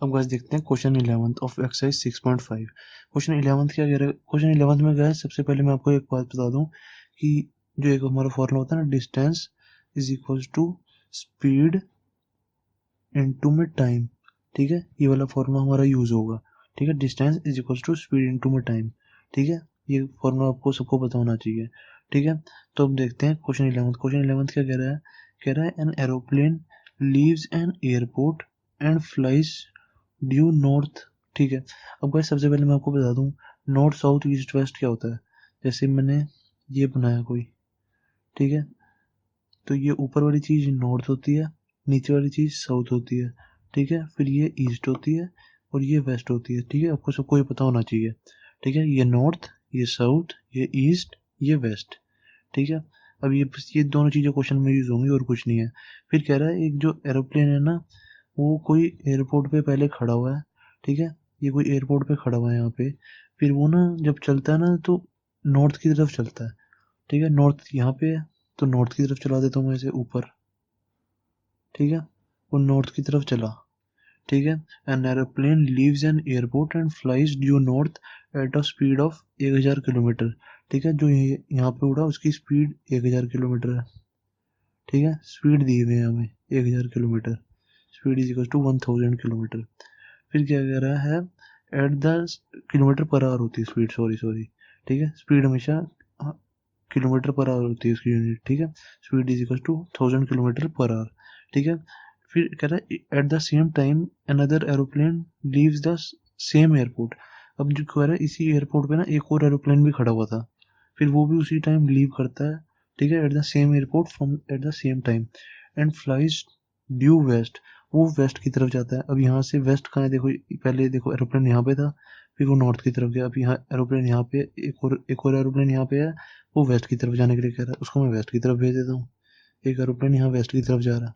अब गाइस देखते हैं question 11th of exercise 6.5। Question 11th क्या कह रहा है? क्वेश्चन 11th में गाइस सबसे पहले मैं आपको एक बात बता दूं कि जो एक हमारा फॉर्मूला होता है ना, distance is equals to speed into में टाइम। ठीक है, ये वाला फॉर्मूला हमारा यूज होगा। ठीक है, distance is equals to speed into में टाइम। ठीक है, ये फॉर्मूला आपको सबको पता होना चाहिए। ठीक है, तो अब देखते हैं क्वेश्चन 11th। क्वेश्चन 11th क्या कह रहा है? कह रहा है an aeroplane leaves an airport and flies due north. ठीक है, अब गाइस सबसे पहले मैं आपको बता दूं नॉर्थ साउथ ईस्ट वेस्ट क्या होता है। जैसे मैंने ये बनाया कोई, ठीक है, तो ये ऊपर वाली चीज नॉर्थ होती है, नीचे वाली चीज साउथ होती है। ठीक है, फिर ये ईस्ट होती है और ये वेस्ट होती है। ठीक है, आपको सबको ये पता होना चाहिए। ठीक है, ये नॉर्थ, ये साउथ, ये ईस्ट, ये वेस्ट। ठीक है, अब ये दोनों चीजें क्वेश्चन में यूज होंगी और कुछ नहीं है। फिर कह रहा है एक जो एरोप्लेन है ना, वो कोई एयरपोर्ट पे पहले खड़ा हुआ है। ठीक है, ये कोई एयरपोर्ट पे खड़ा हुआ है यहाँ पे। फिर वो ना जब चलता है ना तो नॉर्थ की तरफ चलता है। ठीक है, नॉर्थ यहाँ पे है तो नॉर्थ की तरफ चला देता हूँ मैं इसे ऊपर। ठीक है, वो नॉर्थ की तरफ चला। ठीक है, an aeroplane leaves an airport and flies due north at a speed of 1000 kilometre. ठीक है, जो यहाँ पे उड़ा उसकी स्पीड 1000 किलोमीटर है। ठीक है, स्पीड दी हुई है हमें 1000 kilometre. Speed is equal to 1000 kilometre. फिर क्या कह रहा है? At the kilometre per hour होती है स्पीड, सॉरी सॉरी। ठीक है, स्पीड हमेशा किलोमीटर पर आवर होती है उसकी यूनिट। ठीक है, speed is equal to 1000 kilometre per hour. ठीक है, फिर कह रहा है at the same time another aeroplane leaves the same airport. अब जो कह रहा है इसी एयरपोर्ट पे ना एक और एरोप्लेन भी खड़ा हुआ था, फिर वो भी उसी टाइम लीव करता है। ठीक है, at the same airport from at the same time and flies due west. वो वेस्ट की तरफ जाता है। अब यहाँ से वेस्ट कहाँ है? देखो, पहले देखो एरोप्लेन यहाँ पे था, फिर वो नॉर्थ की तरफ गया। अब यहाँ एरोप्लेन यहाँ पे, एक और एरोप्लेन यहाँ पे है, वो वेस्ट की तरफ जाने के लिए कह रहा है, उसको मैं वेस्ट की तरफ भेज देता हूँ। एक एरोप्लेन यहाँ वेस्ट की तरफ जा रहा है।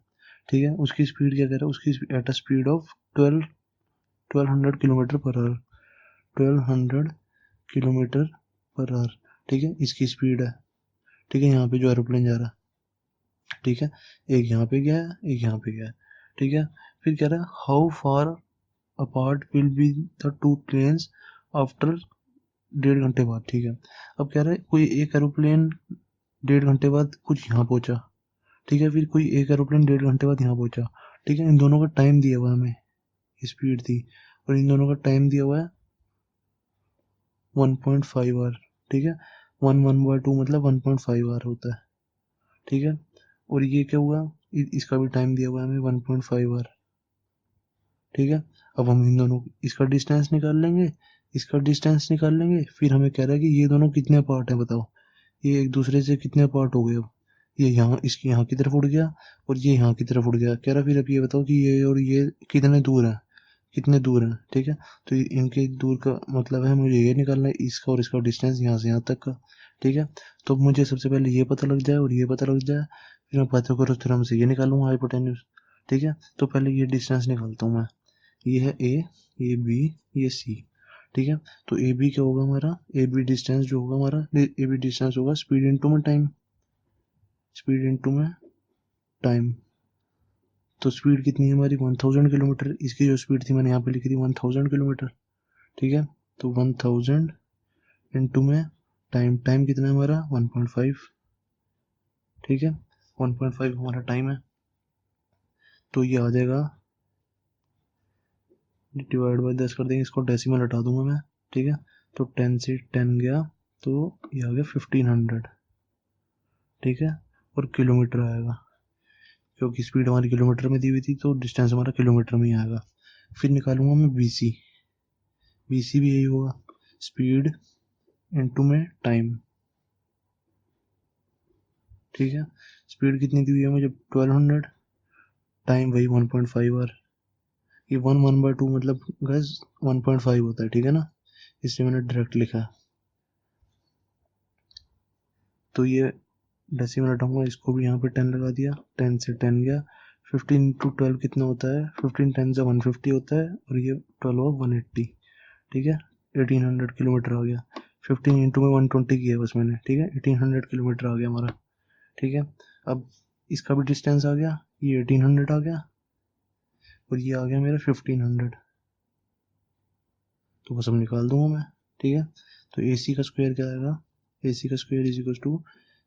ठीक है, उसकी स्पीड क्या कह रहा है? उसकी at a speed of 1200 kilometre per our. 1200 kilometre per hour. ठीक है, इसकी स्पीड है। ठीक है, यहाँ पे जो एरोप्लेन जा रहा है। ठीक है, एक यहाँ पे गया है, एक यहाँ पे गया है। ठीक है, फिर कह रहा है how far apart will be the two planes after 1.5 घंटे बाद। ठीक है, अब कह रहा है कोई एक एरोप्लेन 1.5 घंटे बाद कुछ यहाँ पहुंचा। ठीक है, फिर कोई एक एरोप्लेन 1.5 घंटे बाद यहाँ पहुंचा। ठीक है, इन दोनों का टाइम दिया हुआ है हमें, स्पीड थी, और इन दोनों का टाइम दिया हुआ है 1.5 आवर। ठीक है, 1/2 मतलब 1.5 आवर होता है। ठीक है, और ये क्या हुआ? इसका भी टाइम दिया हुआ है हमें 1.5 आवर। ठीक है, अब हम इन दोनों इसका डिस्टेंस निकाल लेंगे, इसका डिस्टेंस निकाल लेंगे। फिर हमें कह रहा है कि ये दोनों कितने पार्ट है बताओ, ये एक दूसरे से कितने पार्ट हो गए। अब ये यहाँ इसकी यहाँ की तरफ उड़ गया और ये यहाँ की तरफ उड़ गया। कह रहा फिर अब ये बताओ कि ये और ये कितने दूर है, कितने दूर हैं। ठीक है, तो इनके दूर का मतलब है मुझे ये निकालना है, इसका और इसका डिस्टेंस यहाँ से यहाँ तक का। ठीक है, तो मुझे सबसे पहले ये पता लग जाए और ये पता लग जाए, फिर मैं पाइथागोरस थ्योरम से ये निकालूंगा हाइपोटेन्यूज। ठीक है, तो पहले ये डिस्टेंस निकालता हूँ मैं। ये है ए, ये बी, ये सी। ठीक है, तो ए बी क्या होगा हमारा? ए बी डिस्टेंस जो होगा हमारा, ए बी डिस्टेंस होगा स्पीड इनटू में टाइम। स्पीड इनटू में टाइम। तो स्पीड कितनी है हमारी? 1000 किलोमीटर। इसकी जो स्पीड थी मैंने यहाँ पे लिखी थी 1000 किलोमीटर। ठीक है, तो 1000 इनटू में टाइम। टाइम कितना है हमारा? 1.5। ठीक है, 1.5 हमारा टाइम है। तो ये आ जाएगा, डिवाइड बाय 10 कर देंगे, इसको डेसिमल हटा दूंगा मैं। ठीक है, तो 10 से 10 गया तो ये आ गया 1500। ठीक है, और किलोमीटर आएगा, क्योंकि स्पीड हमारी किलोमीटर में दी हुई थी तो डिस्टेंस हमारा किलोमीटर में ही आएगा। फिर निकालूंगा मैं बीसी। बीसी भी यही होगा, स्पीड इनटू में टाइम। ठीक है, स्पीड कितनी दी हुई है मुझे? 1200। टाइम वही 1.5 आवर। ये 1/2 मतलब गैस 1.5 होता है। ठीक है ना, इसलिए मैंने डायरेक्ट लिखा है। तो ये डेसिमल हटाऊंगा, इसको भी यहाँ पे 10 लगा दिया, 10 से 10 गया। 15 इंटू 12 कितना होता है? 15 10 से 150 होता है, और ये 12 ऑफ 180। ठीक है, 1800 किलोमीटर आ गया। 15 इंटू में 120 किया बस मैंने। ठीक है, 1800 किलोमीटर आ गया हमारा। ठीक है, अब इसका भी डिस्टेंस आ गया, ये 1800 आ गया, और ये आ गया मेरा 1500। तो वो सब निकाल दूंगा मैं, ठीक है। तो ए सी का स्क्वायर क्या आएगा, ए सी का square is equal to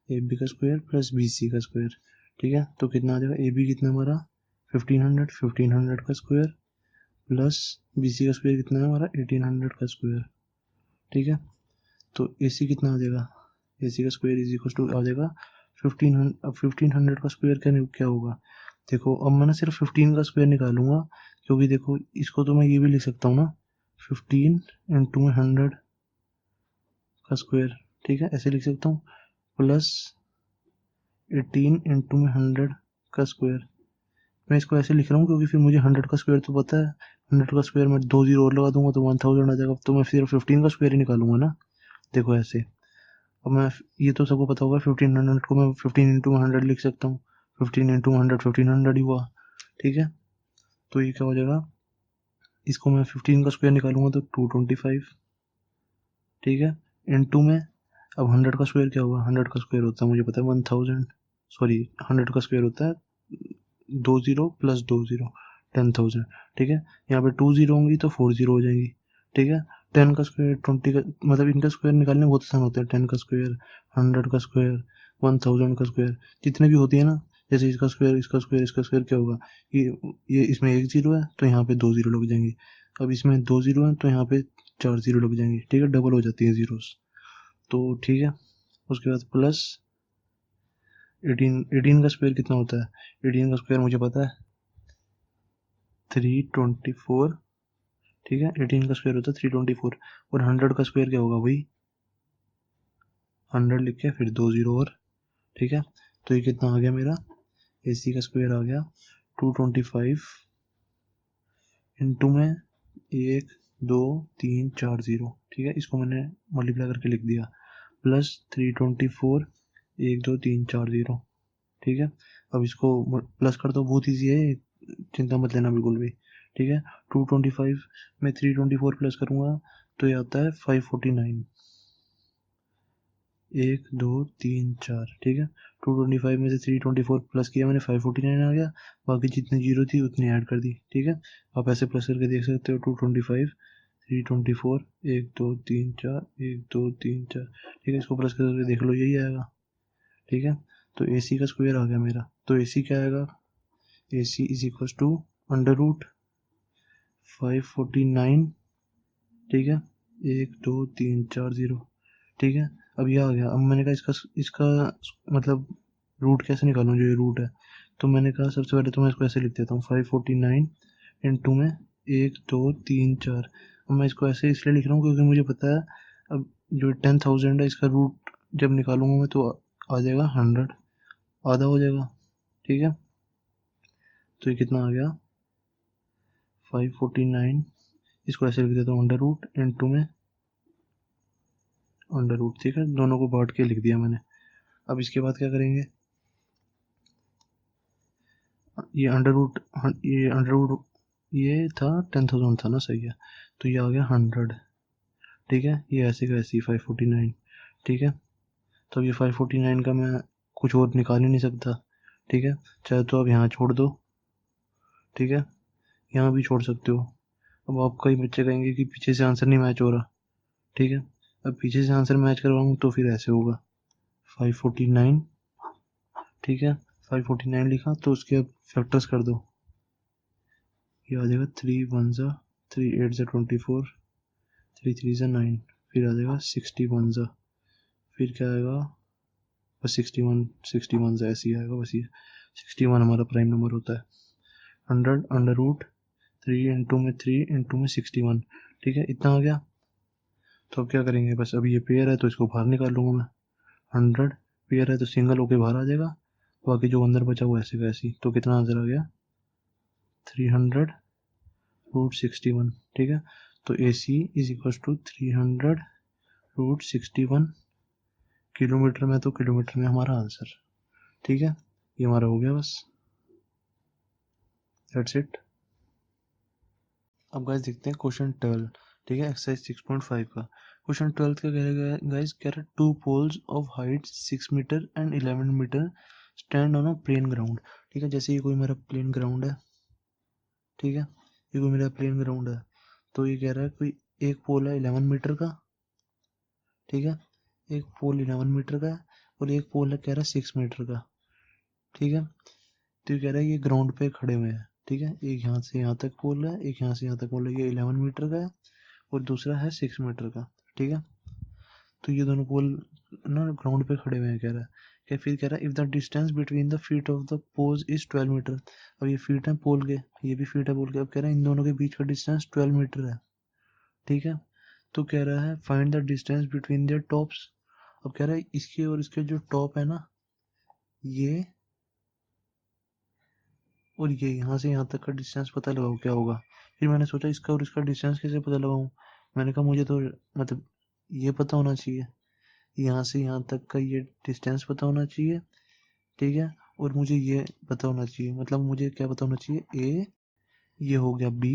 A B का स्क्वायर प्लस बी सी का स्क्वायर, ठीक है। तो कितना आ जाएगा, ए बी कितना हमारा 1500, 1500 का स्क्वायर प्लस बी सी का स्क्वायर कितना है हमारा 1800 का स्क्वायर, ठीक है। तो ए सी कितना आ जाएगा, ए सी का स्क्वायर इज इक्वल टू आ जाएगा 1500। अब 1500 का स्क्वायर क्या होगा, देखो अब मैं ना सिर्फ 15 का स्क्वायर निकालूंगा, क्योंकि देखो इसको तो मैं ये भी लिख सकता हूँ ना, 15 इंटू में 100 का स्क्वायर, ठीक है, ऐसे लिख सकता हूँ, प्लस 18 इंटू में 100 का स्क्वायर। मैं इसको ऐसे लिख रहा हूँ क्योंकि फिर मुझे 100 का स्क्वायर तो पता है, 100 का स्क्वायर में 2 जीरो और लगा दूंगा तो 1000 आ जाएगा, तो मैं सिर्फ 15 का स्क्वायर ही निकालूंगा ना, देखो ऐसे। अब मैं ये तो सबको पता होगा 1500 को मैं 15 इंटू 100 लिख सकता हूँ, 15 इंटू 100 1500 ही हुआ, ठीक है। तो ये क्या हो जाएगा, इसको मैं 15 का स्क्वायर निकालूंगा तो 225, ठीक है, इंटू में अब 100 का स्क्वायर क्या होगा, 100 का स्क्वायर होता है मुझे पता है 1000, सॉरी 100 का स्क्वायर होता है 2 जीरो प्लस 2 जीरो 10,000, ठीक है। यहाँ पे 2 जीरो होंगी तो 4 जीरो हो जाएंगी, ठीक है। 10 का स्क्वायर 20 का, मतलब इनका स्क्वायर निकालने बहुत आसान होता है, 10 का स्क्वायर 100 का स्क्वायर 1000 का स्क्वायर, जितने भी होती है ना, जैसे इसका स्क्वायर इसका स्क्वायर इसका स्क्वायर क्या होगा, ये इसमें 1 जीरो है तो यहाँ पे 2 जीरो लग जाएंगे, अब इसमें 2 जीरो है तो यहाँ पे 4 जीरो लग जाएंगे, ठीक है, डबल हो जाती है जीरोस, तो ठीक है। उसके बाद प्लस 18 का स्क्वायर कितना होता है, 18 का स्क्वायर मुझे पता है 324, ठीक है, 18 का स्क्वायर होता है 324, और 100 का स्क्वायर क्या होगा, वही 100 लिख के फिर 2 जीरो और, ठीक है। तो ये कितना आ गया मेरा, ए सी का स्क्वायर आ गया 225 इंटू में 1 2 3 4 जीरो, ठीक है, इसको मैंने मल्टीप्लाई करके लिख दिया, प्लस 324 1 2 3 4 जीरो, ठीक है। अब इसको प्लस कर दो, बहुत ईजी है, चिंता मत लेना बिल्कुल भी, ठीक है। 225 में 324 प्लस करूँगा तो ये आता है 549, 1 2 3 4, ठीक है। 225 में से 324 प्लस किया मैंने 549 आ गया, बाकी जितनी जीरो थी उतनी ऐड कर दी, ठीक है। आप ऐसे प्लस करके देख सकते हो, 225 324 1 2 3 4 1 2 3 4, ठीक है, इसको प्लस करके देख लो यही आएगा, ठीक है। तो ए सी का स्क्वायर आ गया मेरा, तो ए सी क्या आएगा, A C is equal to under root 549, ठीक है, 1 2 3 4 जीरो, ठीक है। अब ये आ गया, अब मैंने कहा इसका इसका मतलब रूट कैसे निकालूं, जो ये रूट है, तो मैंने कहा सबसे पहले तो मैं इसको ऐसे लिख देता हूँ 549 इंटू में 1 2 3 4। अब मैं इसको ऐसे इसलिए लिख रहा हूँ क्योंकि मुझे पता है अब जो 10,000 है इसका रूट जब निकालूंगा मैं तो आ जाएगा 100, आधा हो जाएगा, ठीक है। तो ये कितना आ गया 549, इसको ऐसे लिख देता हूँ अंडर रूट इंटू में अंडर रूट, ठीक है, दोनों को बांट के लिख दिया मैंने। अब इसके बाद क्या करेंगे, ये अंडर रूट, ये अंडर रूट ये था 10,000 था ना, सही है, तो ये आ गया 100, ठीक है, ये ऐसे का ऐसे 549, ठीक है। तो अब ये 549 का मैं कुछ और निकाल ही नहीं सकता, ठीक है, चाहे तो अब यहाँ छोड़ दो, ठीक है, यहाँ भी छोड़ सकते हो। अब आप कई बच्चे कहेंगे कि पीछे से आंसर नहीं मैच हो रहा, ठीक है, अब पीछे से आंसर मैच करवाऊँ तो फिर ऐसे होगा 549, ठीक है, 549 लिखा तो उसके अब फैक्टर्स कर दो, ये आ जाएगा 3 1 ज़ा 3 8 ज़ा 24, 3 3 ज़ा 9, फिर आ जाएगा 61 ज़ा, फिर क्या आएगा बस 61 ज़ा ऐसे ही आएगा, बस ये 61 हमारा प्राइम नंबर होता है, 100 अंडर रूट 3 इंटू में 3 इंटू में 61, ठीक है, इतना आ गया। तो अब क्या करेंगे, बस अभी ये पेयर है तो इसको बाहर निकाल लूँगा मैं, 100 पेयर है तो सिंगल होके बाहर आ जाएगा, बाकी जो अंदर बचा वो ऐसे का ऐसे, तो कितना आंसर आ गया 300 रूट 61, ठीक है। तो A C is equal to 300 root 61 kilometre में, तो किलोमीटर में हमारा आंसर, ठीक है, ये हमारा हो गया बस, दैट्स इट। अब गाइस देखते हैं क्वेश्चन 12, ठीक है, एक्सरसाइज 6.5 का क्वेश्चन 12 का कह रहा है गाइस, कह रहा है 2 poles of height 6 metre and 11 metre stand on a plane ground, ठीक है, जैसे ये कोई मेरा प्लेन ग्राउंड है, ठीक है, ये कोई मेरा प्लेन ग्राउंड है, तो ये कह रहा है कोई एक पोल है 11 मीटर का, ठीक है, एक पोल 11 मीटर का है और एक पोल है कह रहा है 6 मीटर का, ठीक है। तो ये कह रहा है ये ग्राउंड पे खड़े हुए हैं, ठीक है, एक यहाँ से यहाँ तक पोल है, एक यहाँ से यहाँ तक पोल है, ये 11 मीटर का है और दूसरा है 6 मीटर का, ठीक है। तो ये दोनों पोल ना ग्राउंड पे खड़े हुए हैं कह रहा है। क्या फिर कह रहा है if the distance between the feet of the poles is 12 metre. अब ये फीट है पोल के, ये भी फीट है पोल के, अब कह रहा है इन दोनों के बीच का डिस्टेंस 12 मीटर है, ठीक है। तो कह रहा है find the distance between their tops. अब कह रहा है इसके और इसके जो टॉप है ना, ये और ये यहाँ से यहाँ तक का डिस्टेंस पता लगाओ क्या होगा। फिर मैंने सोचा इसका और इसका डिस्टेंस कैसे पता लगाऊं। मैंने कहा मुझे तो मतलब ये पता होना चाहिए, यहाँ से यहाँ तक का ये डिस्टेंस पता होना चाहिए, ठीक है। और मुझे ये पता होना चाहिए, मतलब मुझे क्या पता होना चाहिए, ए ये हो गया बी,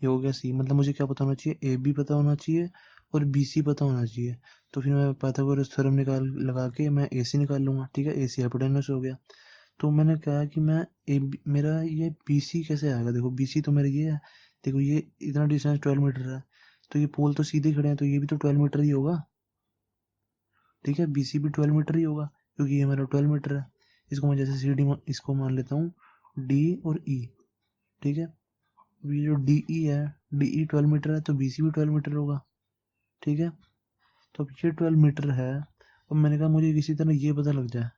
ये हो गया सी, मतलब मुझे क्या पता होना चाहिए, ए बी पता होना चाहिए और बी सी पता होना चाहिए। तो फिर मैं पाइथागोरस थ्योरम निकाल लगा के मैं ए सी निकाल लूंगा, ठीक है, ए सी हाइपोटेनस हो गया। तो मैंने कहा कि मैं मेरा ये बी सी कैसे आएगा, देखो बी सी तो मेरा ये है, देखो ये इतना डिस्टेंस 12 मीटर है, तो ये पोल तो सीधे खड़े हैं तो ये भी तो 12 मीटर ही होगा, ठीक है, बी सी भी 12 मीटर ही होगा क्योंकि ये मेरा 12 मीटर है। इसको मैं जैसे सी डी इसको मान लेता हूँ डी और ई, ठीक है। अब ये जो डी ई है, डी ई 12 मीटर है तो बी सी भी 12 मीटर होगा, ठीक है। तो अब ये 12 मीटर है। अब मैंने कहा मुझे किसी तरह ये पता लग जाए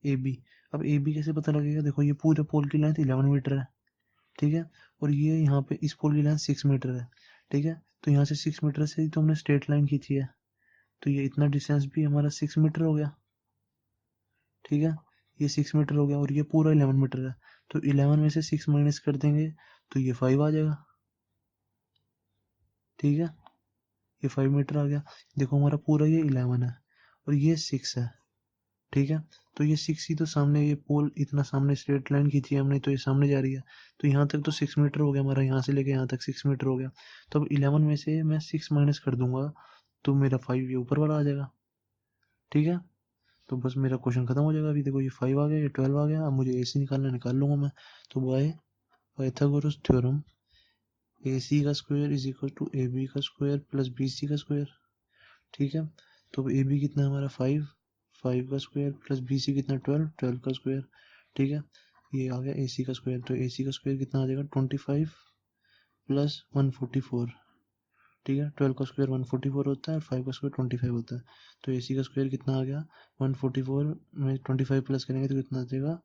ए बी। अब ए बी कैसे पता लगेगा, देखो ये पूरे पोल की लेंथ 11 मीटर है, ठीक है, और ये यहाँ पे इस पोल की लेंथ 6 मीटर है, ठीक है। तो यहाँ से 6 मीटर से ही तो हमने स्ट्रेट लाइन खींची है, तो ये इतना डिस्टेंस भी हमारा 6 मीटर हो गया, ठीक है। ये 6 मीटर हो गया और ये पूरा 11 मीटर है, तो 11 में से 6 माइनस कर देंगे तो ये 5 आ जाएगा, ठीक है। ये 5 मीटर आ गया। देखो हमारा पूरा ये 11 है और ये 6 है, ठीक है। तो ये 6 ही तो सामने ये पोल इतना सामने स्ट्रेट लाइन खींची है हमने तो ये सामने जा रही है, तो यहाँ तक तो 6 मीटर हो गया हमारा, यहाँ से लेके यहाँ तक 6 मीटर हो गया। तो अब 11 में से मैं 6 माइनस कर दूंगा तो मेरा 5 ये ऊपर वाला आ जाएगा, ठीक है। तो बस मेरा क्वेश्चन खत्म हो जाएगा। अभी देखो ये 5 आ गया, ये 12 आ गया, अब मुझे ए सी निकालना, निकाल लूंगा मैं। तो by Pythagoras theorem A C का square is equal to A B का स्क्वायर प्लस बी सी का स्क्वायर, ठीक है। तो ए बी कितना है हमारा 5, 5 का स्क्वायर प्लस बी सी कितना 12, 12 का स्क्वायर, ठीक है। ये आ गया ए सी का स्क्वायर, तो ए सी का स्क्वायर कितना आ जाएगा 25 प्लस 144, ठीक है। 12 का स्क्वायर 144 होता है और 5 का स्क्वायर 25 होता है। तो ए सी का स्क्वायर कितना आ गया 144 में 25 प्लस करेंगे तो कितना आ जाएगा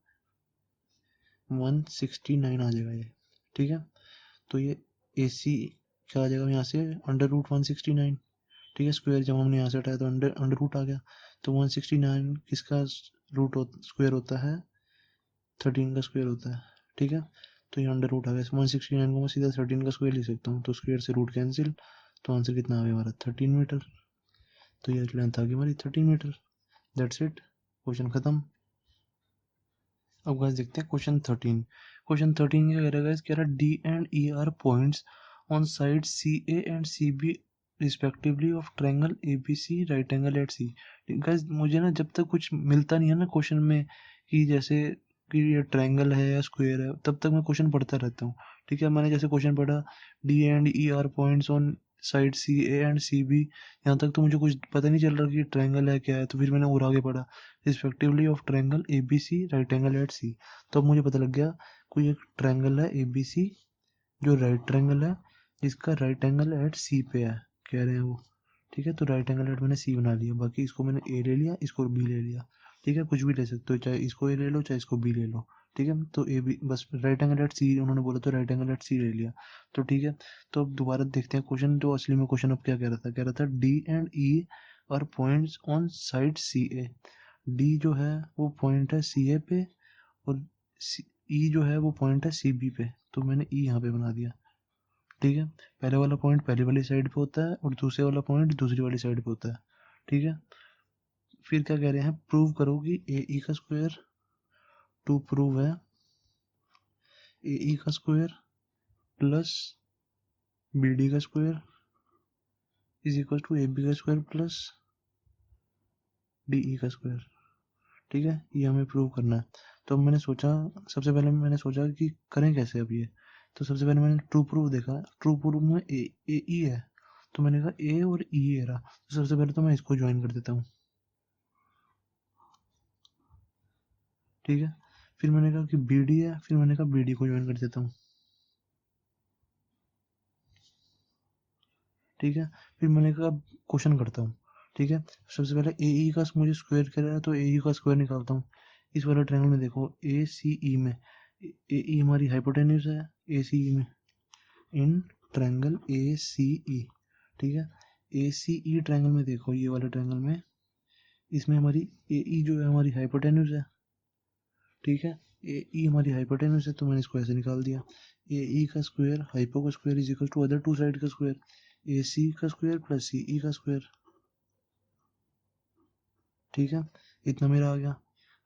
169 आ जाएगा ये, ठीक है। तो ये ए सी क्या आ जाएगा यहाँ से अंडर रूट 169, ठीक है। स्क्वायर जब हमने यहाँ से हटाया तो अंडर अंडर रूट आ गया, तो 169 किसका रूट स्क्वायर होता है 13 का स्क्वायर होता है, ठीक है। तो ये अंडर रूट आ गया 169 को मैं सीधा 13 का स्क्वायर लिख सकता हूँ, तो स्क्वायर से रूट कैंसिल, तो आंसर कितना आ गया हमारा 13 मीटर। तो ये लेंथ आ गई हमारी 13 मीटर। दैट्स इट, क्वेश्चन खत्म। अब गाइस देखते हैं क्वेश्चन 13। क्वेश्चन 13 क्या कह रहा है, कह रहा है D and E are points on side C A and C B respectively of triangle A B C right angle at C. Guys मुझे ना जब तक कुछ मिलता नहीं है ना क्वेश्चन में कि जैसे कि ये ट्रायंगल है या स्क्वायर है, तब तक मैं क्वेश्चन पढ़ता रहता हूँ, ठीक है। मैंने जैसे क्वेश्चन पढ़ा D and E are points on side C A and C B, यहाँ तक तो मुझे कुछ पता नहीं चल रहा कि ट्रायंगल है क्या है, तो फिर मैंने और आगे पढ़ा respectively of triangle A B C right angle at C. तो अब मुझे पता लग गया कोई एक ट्रायंगल है ए बी सी जो राइट ट्रायंगल है जिसका राइट एंगल एट सी पे है, कह रहे हैं वो, ठीक है। तो राइट एंगल एट मैंने सी बना लिया, बाकी इसको मैंने ए ले लिया, इसको बी ले लिया, ठीक है। कुछ भी ले सकते हो, चाहे इसको ए ले लो चाहे इसको बी ले लो, ठीक है। तो ए बी बस राइट एंगल एट सी उन्होंने बोला तो राइट एंगल एट सी ले लिया, तो ठीक है। तो अब दोबारा देखते हैं क्वेश्चन, तो असली में क्वेश्चन अब क्या कह रहा था, कह रहा था D and E are points on side C A. D जो है वो पॉइंट है सी ए पे और ई जो है वो पॉइंट है सी बी पे, तो मैंने ई यहाँ पे बना दिया, ठीक है। पहले वाला पॉइंट पहली वाली साइड पे होता है और दूसरे वाला पॉइंट दूसरी वाली साइड पे होता है, ठीक है। फिर क्या कह रहे हैं, प्रूव करो कि ए ई का स्क्वायर, टू प्रूव है ए ई का स्क्वायर प्लस बी डी का square is equal to A B का स्क्वायर प्लस डी ई का स्क्वायर, ठीक है। ये हमें प्रूव करना है। तो मैंने सोचा, सबसे पहले मैंने सोचा कि करें कैसे अब ये, तो सबसे पहले मैंने ट्रू प्रूफ देखा, ट्रू प्रूफ में ए ई है, तो मैंने कहा ए और ई है रहा, तो सबसे पहले तो मैं इसको ज्वाइन कर देता हूँ, ठीक है। फिर मैंने कहा कि बी डी है, फिर मैंने कहा बी डी को ज्वाइन कर देता हूँ, ठीक है। फिर मैंने कहा क्वेश्चन करता हूँ, ठीक है। सबसे पहले ए ई का मुझे स्क्वायर कर रहा है, तो ए ई का स्क्वायर निकालता हूँ। इस वाले ट्रायंगल में देखो ए सी ई में, ए ई हमारी हाइपोटेन्यूज है ए सी ई में, इन ट्रायंगल ए सी ई, ठीक है। ए सी ई ट्रायंगल में देखो, ये वाले ट्रायंगल में, इसमें हमारी ए ई जो है हमारी हाइपोटेन्यूज है, ठीक है। ए ई हमारी हाइपोटेन्यूज है, तो मैंने इसको ऐसे निकाल दिया, ए ई का स्क्वायर हाइपो का square is equal to other two side का स्क्वायर, ए सी का स्क्वायर प्लस सी ई का स्क्वायर, ठीक है। इतना मेरा आ गया।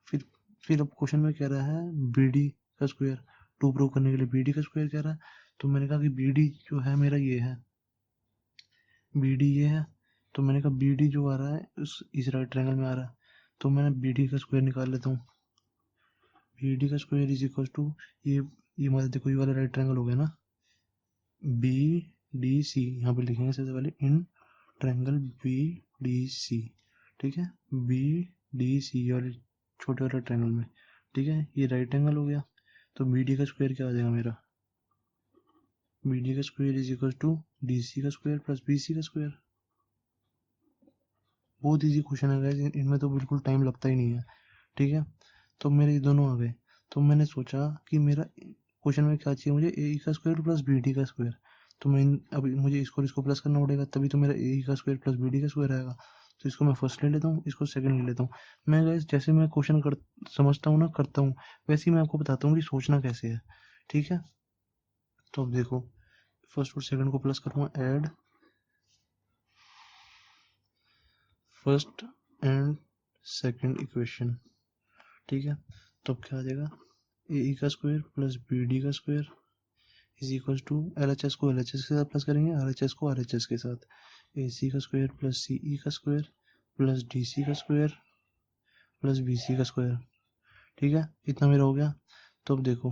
फिर फिर अब क्वेश्चन में कह रहा है बी डी का स्क्वायर, टू प्रूव करने के लिए बी डी का स्क्वायर कह रहा है, तो मैंने कहा कि बी डी जो है मेरा ये है, बी डी ये है, तो मैंने कहा बी डी जो आ रहा है इस राइट ट्रायंगल में आ रहा है, तो मैंने बी डी का स्क्वायर निकाल लेता हूँ, बी डी का स्क्वायर इज इक्वल टू ये हमारा देखो ये वाला राइट ट्रायंगल हो गया ना, बी डी सी, यहाँ पे लिखेंगे सबसे पहले in triangle B D C, ठीक है, बी डी सी वाले छोटे वाले ट्रायंगल में, ठीक है। ये राइट एंगल हो गया, तो बी डी का स्क्वायर क्या आ जाएगा मेरा, बी डी का square is equal to D C का स्क्वायर प्लस बी सी का स्क्वायर। बहुत ईजी क्वेश्चन है गाइस, इनमें तो बिल्कुल टाइम लगता ही नहीं है, ठीक है। तो मेरे ये दोनों आ गए, तो मैंने सोचा कि मेरा क्वेश्चन में क्या चाहिए मुझे, ए का स्क्वायर प्लस बी डी का स्क्वायर, तो मैं अभी मुझे इसको प्लस करना पड़ेगा, तभी तो मेरा ए का स्क्वायर प्लस बी डी का स्क्वायर आएगा। तो इसको मैं फर्स्ट ले लेता हूँ, इसको सेकंड ले लेता हूँ। मैं गाइस जैसे मैं क्वेश्चन समझता हूँ ना, करता हूँ, वैसे ही मैं आपको बताता हूँ कि सोचना कैसे है, ठीक है। तो अब देखो, फर्स्ट और सेकंड को प्लस करूँगा, add first and second equation, ठीक है। तो अब क्या आ जाएगा, ए का स्क्वायर प्लस बी डी का square is equal to L H S को एल एच एस के साथ प्लस करेंगे, आर एच एस को आर एच एस के साथ, ए सी का स्क्वायर प्लस सी ई का स्क्वायर प्लस डी सी का स्क्वायर प्लस बी सी का स्क्वायर, ठीक है। इतना मेरा हो गया। तो अब देखो,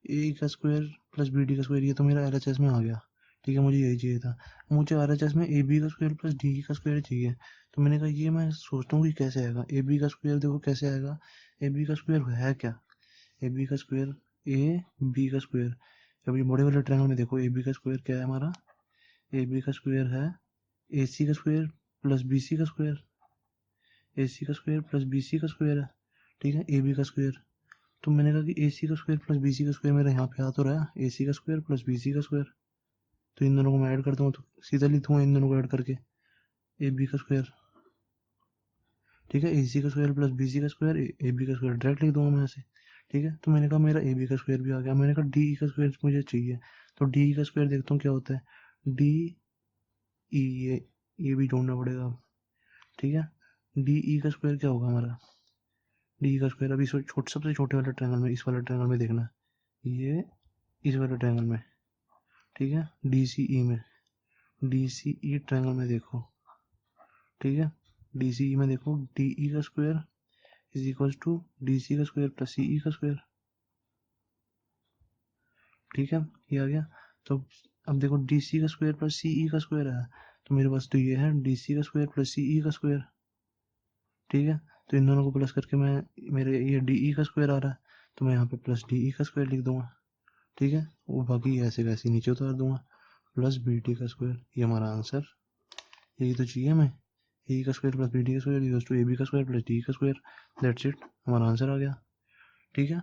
ए का स्क्वायर प्लस बी डी का स्क्वायर, ये तो मेरा एल एच एस में आ गया, ठीक है। मुझे यही चाहिए था, मुझे आर एच एस में ए बी का स्क्वायर प्लस डी का स्क्वायर चाहिए, तो मैंने कहा ये मैं सोचता हूँ कि कैसे आएगा, ए बी का स्क्वायर देखो कैसे आएगा, ए बी का स्क्वायर है क्या, ए बी का स्क्वायर ए बी का स्क्वायर, अभी बड़े वाले ट्रायंगल में देखो ए बी का स्क्वायर क्या है हमारा, ए बी का स्क्वायर है ए सी का स्क्वायर प्लस बी सी का स्क्वायर, ए सी का स्क्वायर प्लस बी सी का स्क्वायर है, ठीक है, ए बी का स्क्वायर। तो मैंने कहा कि ए सी का स्क्वायर प्लस बी सी का स्क्वायर मेरा यहाँ पे आ तो रहा है, ए सी का स्क्वायर प्लस बी सी का स्क्वायर, तो इन दोनों को मैं ऐड करता हूँ, तो सीधा लिख दूंगा इन दोनों को ऐड करके, ए बी का स्क्वायर, ठीक है, ए सी का स्क्वायर प्लस बी सी का स्क्वायर, ए बी का स्क्वायर डायरेक्ट लिख दूंगा मैं ऐसे, ठीक है। तो मैंने कहा मेरा ए बी का स्क्वायर भी आ गया, मैंने कहा डी का स्क्वायर मुझे चाहिए, तो डी का स्क्वायर देखता हूँ क्या होता है, डी ई, ये भी जोड़ना पड़ेगा अब, ठीक है। डी ई का स्क्वायर क्या होगा हमारा, डी का स्क्वायर अभी सबसे छोटे वाले ट्रायंगल में, इस वाले ट्रायंगल में देखना, ये इस वाले ट्रायंगल में, ठीक है, डी सी ई में, डी सी ई ट्रायंगल में देखो, ठीक है, डी सी ई में देखो, डी ई का square is equal to D C का स्क्वायर प्लस सी ई का स्क्वायर, ठीक है, ये आ गया। तो अब देखो डी सी का स्क्वायर प्लस सी ई का स्क्वायर है, तो मेरे पास तो ये है डी सी का स्क्वायर प्लस सी ई का स्क्वायर, ठीक है। तो इन दोनों को प्लस करके मैं, मेरे ये डी ई का स्क्वायर आ रहा है, तो मैं यहाँ पे प्लस डी ई का स्क्वायर लिख दूंगा, ठीक है, वो बाकी ऐसे वैसे नीचे उतार दूंगा, प्लस बी टी का स्क्वायर, ये हमारा आंसर, यही तो चाहिए हमें, ए का स्क्वायर प्लस बी टी का square equals to A B का स्क्वायर प्लस डी का स्क्वायर, दैट्स इट, हमारा आंसर आ गया, ठीक है।